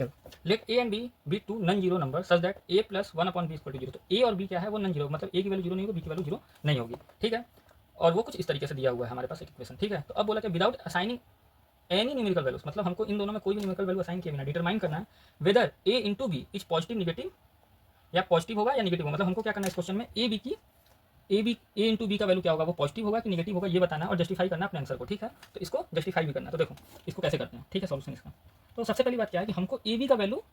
चलो, let A and B be two non zero number such that A plus one upon B equal to zero. तो A और B क्या है, वो non zero, मतलब ए की वैल्यू जीरो नहीं होगी, बी की वैल्यू जीरो नहीं होगी, ठीक है। और वो कुछ इस तरीके से दिया हुआ है हमारे पास एक इक्वेशन, ठीक है। तो अब बोला कि without assigning any numerical values, मतलब हमको इन दोनों में कोई भी न्यूमेरिकल वैल्यू असाइन किए बिना डिटरमाइन करना है whether A into B is positive negative, या पॉजिटिव होगा या निगेटिव होगा। मतलब हमको क्या करना है इस क्वेश्चन में, ए इंटू बी का वैल्यू क्या होगा, वो पॉजिटिव होगा कि निगेटिव होगा, ये बताना है और जस्टिफाई करना है अपने आंसर को, ठीक है। तो इसको जस्टिफाई भी करना है। तो देखो इसको कैसे करते हैं, ठीक है, सॉल्यूशन इसका। तो सबसे पहली बात क्या है कि हमको ए बी का वैल्यू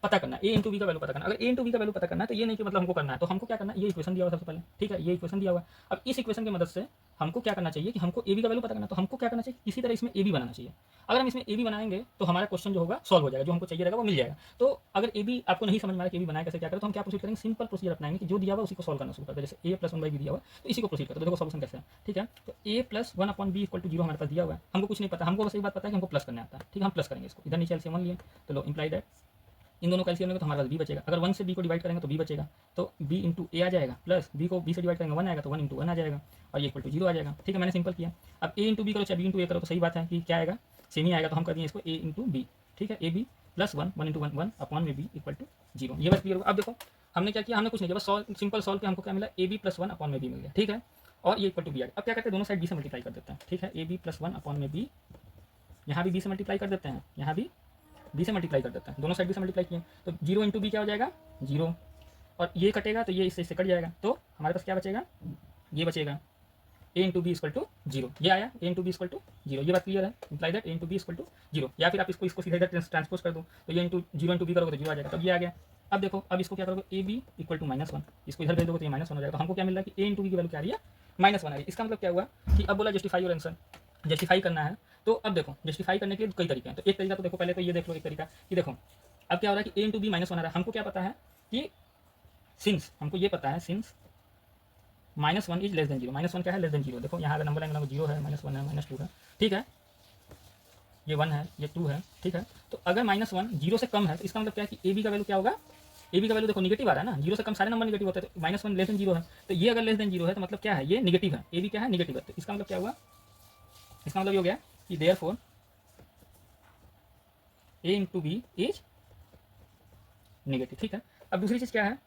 पता करना है, ए इंटू बी का वैल्यू पता करना है। अगर ए इंटू बी का वैल्यू पता करना है तो ये नहीं कि मतलब हमको करना है, तो हमको क्या करना है, ये इक्वेशन दिया हुआ सबसे पहले, ठीक है, ये इक्वेशन दिया हुआ है। अब इस इक्वेशन की मदद से हमको क्या करना चाहिए कि हमको ए बी का वैल्यू पता करना है, तो हमको क्या करना चाहिए, किसी तरह इसमें ए बी बनाना चाहिए। अगर हम इसमें ए बी बनाएंगे तो हमारा क्वेश्चन जो होगा सॉल्व हो जाएगा, जो हमको चाहिए रहेगा वो मिल जाएगा। तो अगर ए बी आपको नहीं समझ में आया कि ए बी बनाए कैसे क्या करें, तो हम क्या प्रोसीड करेंगे, सिंपल प्रोसीजर अपनाएंगे कि जो दिया हुआ उसी को सॉल्व करना शुरू करते हैं। जैसे ए प्लस वन बाई बी दिया हुआ तो इसी को प्रोसीड करते हैं। तो देखो सॉल्यूशन कैसे है, ठीक है। तो A plus one upon B equal to zero हमारे पास दिया हुआ है, हमको कुछ नहीं पता, हमको बस एक बात पता है कि हमको प्लस करना आता है, ठीक है। हम प्लस करेंगे इसको, इधर नीचे एलसीएम वन लिए, तो लो इम्प्लाई दैट इन दोनों का एलसीएम लेंगे तो हमारे पास बी बचेगा। अगर वन से बी को डिवाइड करेंगे तो बी बचेगा, तो बी इंटू ए आ जाएगा, प्लस बी को बी से डिवाइड करेंगे वन आएगा, तो वन इंटू वन आ जाएगा, और ये इक्वल टू जीरो आ जाएगा, ठीक है। मैंने सिंपल किया। अब ए इंटू बी करो चाहे बी इंटू ए करो तो सही बात है कि क्या आएगा, सेम ही आएगा। तो हम कर दिए इसको ए इंटू बी, ठीक है, A B plus one, one into one one upon में बी इक्वल टू जीरो। ये बस क्लियर होगा। अब देखो हमने क्या किया, हमने कुछ नहीं किया, बस सिंपल सॉल्व पे हमको क्या मिला, A B plus one upon में बी मिल गया, ठीक है। और ये इक्वल टू बी आ गया। अब क्या करते हैं, दोनों साइड बी से मल्टीप्लाई कर देते हैं, ठीक है। A B plus one upon में बी, यहाँ भी बी से मल्टीप्लाई कर देते हैं, यहाँ भी बी से मल्टीप्लाई कर देते हैं, दोनों साइड बी से मल्टीप्लाई किए तो जीरो इंटू बी क्या हो जाएगा, जीरो, और ये कटेगा तो ये इससे कट जाएगा, तो हमारे पास क्या बचेगा, ये बचेगा A into B equal to zero. ये आया A into B equal to zero, ये बात क्लियर है, imply that A into B equal to zero. या फिर आप इसको सीधा इधर ट्रांसपोज कर दो, तो ये इंटू जीरो इंटू बी करोगे तो जीरो आ जाएगा, तब ये आ गया। अब देखो अब इसको क्या करोगे, A B equal to minus one, इसको इधर भेज दोगे तो ये माइनस वन हो जाएगा। तो हमको क्या मिल रहा है कि ए इंटू बी की वैल्यू क्या आ रही है, माइनस वन आ रही है। इसका मतलब क्या हुआ कि अब बोला जस्टिफाई योर आंसर, जस्टिफाई करना है। तो अब देखो जस्टिफाई करने के लिए कई तरीके हैं। तो एक तरीका तो देखो, पहले तो ये देख लो एक तरीका कि देखो अब क्या हो रहा है कि ए इंटू बी माइनस वन आ रहा है। हमको क्या पता है कि सिंस, हमको ये पता है since minus one is less than zero, minus one क्या है, लेस देन जीरो। देखो यहाँ अगर नंबर आएंगे जीरो है, माइनस वन है, माइनस टू है, ठीक है, ये वन है, ये टू है, ठीक है। तो अगर माइनस वन जीरो से कम है तो इसका मतलब क्या है कि ए बी का वैल्यू क्या होगा, ए बी का वैल्यू देखो निगेटिव आ रहा है ना, जीरो से कम सारे नंबर निगेटिव होते हैं, तो minus one less than zero है, तो ये अगर लेस देन जीरो है तो मतलब क्या है, ये निगेटिव है, ए बी क्या है, निगेटिव है। तो इसका मतलब क्या हुआ, इसका मतलब ये हो गया कि therefore A into B is negative, ठीक है। अब दूसरी चीज़ क्या है,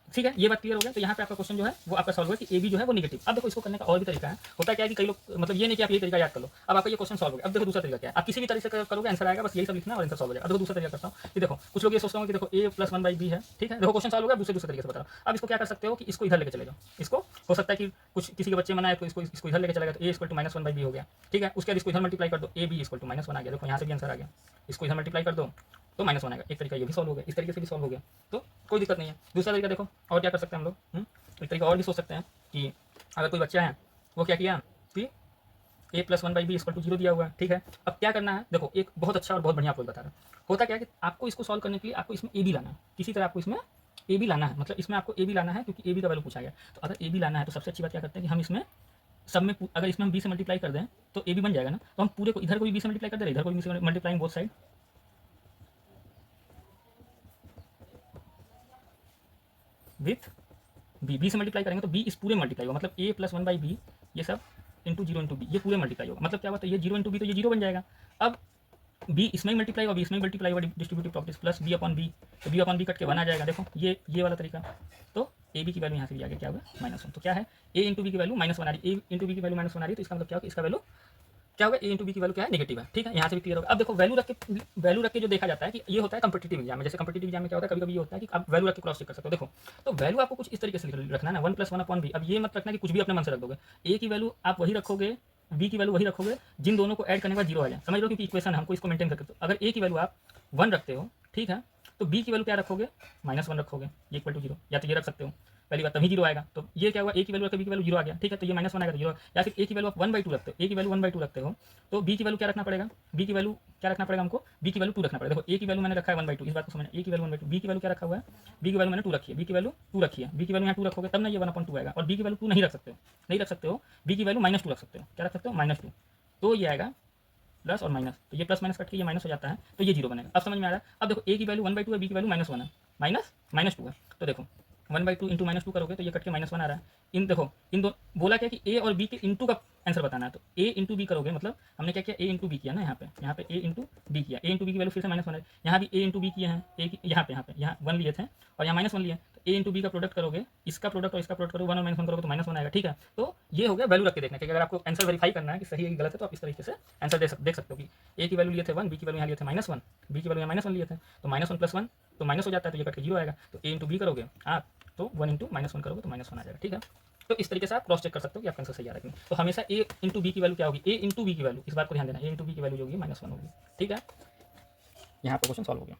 ठीक है, ये बात क्लियर हो गया। तो यहाँ पे आपका क्वेश्चन जो है वो आपका सॉल्व हुआ कि ए बी जो है वो निगेटिव। अब देखो इसको करने का और भी तरीका है, होता क्या है कि कई लोग मतलब ये नहीं कि आप ये तरीका याद कर लो, अब आपका ये क्वेश्चन सॉल्व हो गया। अब देखो दूसरा तरीका क्या है, आप किसी भी तरीके से करोगे आंसर आएगा, बस यही सब लिखना और आंसर सॉल्व हो जाएगा। अब देखो दूसरा तरीका करता हूँ कि देखो कुछ लोग ये सोचते हो कि देखो ए प्लस वन बाई बी है, ठीक है, देखो क्वेश्चन सॉल्व हो गया, दूसरे तरीके से बता रहा हूँ। अब इसको क्या कर सकते हो कि इसको इधर लेके चले जाओ, इसको हो सकता है कि कुछ किसी के बच्चे मनाए तो इसको इधर लेके चला गया, तो A equal to minus one by B हो गया, ठीक है। उसके बाद इसको इधर मल्टीप्लाई कर दो, A B equal to minus one आ गया, देखो यहाँ से भी आंसर आ गया, इसको इधर मल्टीप्लाई कर दो तो माइनस वन आएगा। एक तरीका ये भी सॉल्व हो गया, इस तरीके से भी सॉल्व हो गया, तो कोई दिक्कत नहीं है। दूसरा तरीका देखो और क्या कर सकते हैं हम लोग, एक तरीका और भी सोच सकते हैं कि अगर कोई बच्चा है वो क्या किया कि A plus one by B equal to zero दिया हुआ है, ठीक है। अब क्या करना है, देखो एक बहुत अच्छा और बहुत बढ़िया आपको बता रहा है। होता क्या है कि आपको इसको सॉल्व करने के लिए आपको इसमें ए बी लाना है, किसी तरह आपको इसमें ए बी लाना है, मतलब इसमें आपको ए बी लाना है क्योंकि ए बी का वैल्यू पूछा गया। तो अगर ए बी लाना है तो सबसे अच्छी बात क्या करते हैं कि हम इसमें सब में अगर इसमें हम बी से मल्टीप्लाई कर दें तो ए बी बन जाएगा ना, तो हम पूरे को इधर को भी बी से मल्टीप्लाई कर दे रहे, इधर को भी बी से multiply both side with B से मल्टीप्लाई करेंगे तो बी इस पूरे मल्टीप्लाई होगा, मतलब A plus one by B ये सब इंटू जीरो इंटू बी, ये पूरे मल्टीप्लाई होगा। मतलब क्या होता है, ये जीरो इंटू बी तो ये जीरो बन जाएगा। अब बी इसमें ही मल्टीप्लाई होगा, बी इसमें ही मल्टीप्लाई होगा, distributive properties plus B upon B, तो बी अपॉन बी कट के वन आ जाएगा। देखो ये वाला तरीका, तो ए बी की वैल्यू यहाँ से भी आ गया, क्या होगा माइनस वन। तो क्या है, ए इंटू बी की वैल्यू माइनस वन आ रही है, ए इंटू बी की वैल्यू माइनस वन आ रही है, तो इसका मतलब क्या होगा, इसका वैल्यू क्या होगा, ए इंटू बी की वैल्यू क्या है, नेगेटिव है, ठीक है। यहाँ से भी क्लियर होगा। अब देखो वैल्यू रख के जो देखा जाता है कि ये होता है कंपटीटिव एग्जाम में, जैसे कंपटीटिव एग्जाम में क्या होता है, कभी कभी ये होता है कि आप वैल्यू रख के क्रॉस चेक कर सकते हो। देखो तो वैल्यू आपको कुछ इस तरीके से रखना है ना, one plus one upon B. अब ये मत रखना कि कुछ भी अपने मन से रख दोगे, ए की वैल्यू आप वही रखोगे, बी की वैल्यू वही रखोगे, जिन दोनों को ऐड करने के बाद जीरो आ जाए, समझ लो, क्योंकि इक्वेशन हमको इसको मेंटेन करके। तो अगर ए की वैल्यू आप वन रखते हो, ठीक है, तो बी की वैल्यू क्या रखोगे, माइनस वन रखोगे, ये इक्वल टू जीरो, या तो ये रख सकते हो, पहली बात तभी जीरो आएगा। तो ये क्या हुआ, ए की वैल्यू रखते बी की वैल्यू जीरो आ गया, ठीक है, तो ये माइनस वन आएगा तो जीरो। या फिर ए की वैल्यू आप वन बाई टू रखते हो, ए की वैल्यू वन बाई टू रखते हो, तो बी की वैल्यू क्या रखना पड़ेगा, बी की वैल्यू क्या रखना पड़ेगा हमको, बी की वैल्यू टू रखना पड़ेगा। देखो ए की वैल्यू मैंने रखा है वन बाई टू, इस बात को समझना, ए की value one by two, B की वैल्यू क्या रखा हुआ है, बी की वैल्यू मैंने टू रखी है, बी की वैल्यू टू रखी है, बी की वैल्यू यहाँ टू रखोगे तब ना ये वन अपॉन टू आएगा। और बी की वैल्यू टू नहीं रख सकते हो, नहीं रख सकते हो, बी की वैल्यू माइनस टू रख सकते हो, क्या रख सकते हो, माइनस टू, तो ये आएगा प्लस और माइनस, तो ये प्लस माइनस कट के ये माइनस हो जाता है, तो ये जीरो बनेगा। अब समझ में आ रहा है। अब देखो ए की वैल्यू वन बाई टू है, बी की वैल्यू माइनस वन है, माइनस माइनस टू है, तो देखो 1/2 इंटू -2 करोगे तो ये कट के -1 आ रहा है। इन देखो इन दो बोला क्या कि ए और बी के इंटू का आंसर बताना है, तो ए इंटू बी करोगे, मतलब हमने क्या किया, ए इंटू बी किया ना, यहाँ पे ए इंटू बी किया, ए इंटू बी की वैल्यू फिर से -1 है, यहाँ भी ए इंटू बी किए हैं, यहाँ 1 लिए थे और यहाँ -1 लिए, तो ए इंटू बी का प्रोडक्ट करोगे, इसका प्रोडक्ट और इसका प्रोडक्ट करोगे, 1 और -1 करोगे तो -1 आएगा। ठीक है, तो ये हो गया वैल्यू रख के देखना, क्योंकि अगर आपको आंसर वेरीफाई करना है कि सही है कि गलत है, तो आप इस तरीके से आंसर देख सकते हो कि ए की वैल्यू लिए थे 1, बी की वैल्यू यहाँ लिए थे -1, बी की वैल्यू यहाँ -1 लिए थे, तो -1 + 1 तो माइनस हो जाता है, तो ये कट के 0 आएगा। तो ए इंटू बी करोगे आप तो 1 इंटू -1 करोगे तो -1 आ जाएगा। ठीक है, तो इस तरीके से आप क्रॉस चेक कर सकते हो कि आपका आंसर सही आ रहा है कि नहीं। तो हमेशा ए इंटू बी की वैल्यू क्या होगी, ए इंटू बी की वैल्यू, इस बात को ध्यान देना, ए इंटू बी की वैल्यू जो होगी -1 होगी। ठीक है, यहाँ पर क्वेश्चन सॉल्व हो गया।